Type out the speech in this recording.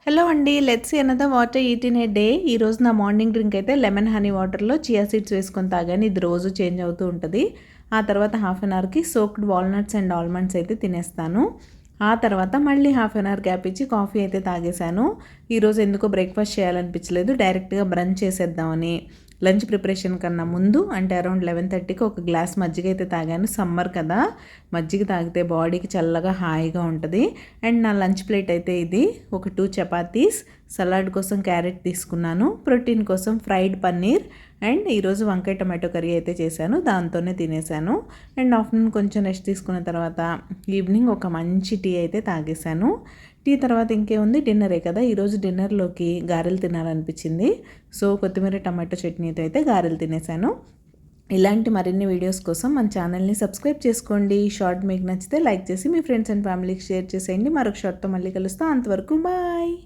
Hello అండి, let's see another what I eat in a day. ఈరోజు నా మార్నింగ్ డ్రింక్ అయితే లెమన్ హనీ వాటర్లో చియా సీడ్స్ వేసుకొని తాగాను. ఇది రోజు చేంజ్ అవుతూ ఉంటుంది. ఆ తర్వాత హాఫ్ అన్ అవర్కి సోక్డ్ వాల్నట్స్ అండ్ ఆల్మండ్స్ అయితే తినేస్తాను. ఆ తర్వాత మళ్ళీ హాఫ్ అన్ అవర్ గ్యాప్ ఇచ్చి కాఫీ అయితే తాగేశాను. ఈరోజు ఎందుకో బ్రేక్ఫాస్ట్ చేయాలనిపించలేదు, డైరెక్ట్గా బ్రంచ్ చేసేద్దామని లంచ్ ప్రిపరేషన్ కన్నా ముందు అంటే అరౌండ్ 11:30కి ఒక గ్లాస్ మజ్జిగ అయితే తాగాను. సమ్మర్ కదా, మజ్జిగ తాగితే బాడీకి చల్లగా హాయిగా ఉంటుంది. అండ్ నా లంచ్ ప్లేట్ అయితే ఇది. ఒక 2 చపాతీస్, సలాడ్ కోసం క్యారెట్ తీసుకున్నాను, ప్రోటీన్ కోసం ఫ్రైడ్ పన్నీర్, అండ్ ఈరోజు వంకాయ టమాటో కర్రీ అయితే చేశాను, దాంతోనే తినేసాను. అండ్ ఆఫ్టర్నూన్ కొంచెం రెస్ట్ తీసుకున్న తర్వాత ఈవినింగ్ ఒక మంచి టీ అయితే తాగేశాను. టీ తర్వాత ఇంకేముంది, డిన్నరే కదా. ఈరోజు డిన్నర్లోకి గారెలు తినాలనిపించింది. సో కొత్తిమీర టమాటో చట్నీతో అయితే గారెలు తినేసాను. ఇలాంటి మరిన్ని వీడియోస్ కోసం మన ఛానల్ని సబ్స్క్రైబ్ చేసుకోండి. షార్ట్ మీకు నచ్చితే లైక్ చేసి మీ ఫ్రెండ్స్ అండ్ ఫ్యామిలీకి షేర్ చేసేయండి. మరొక షార్ట్తో మళ్ళీ కలుస్తాం. అంతవరకు బాయ్.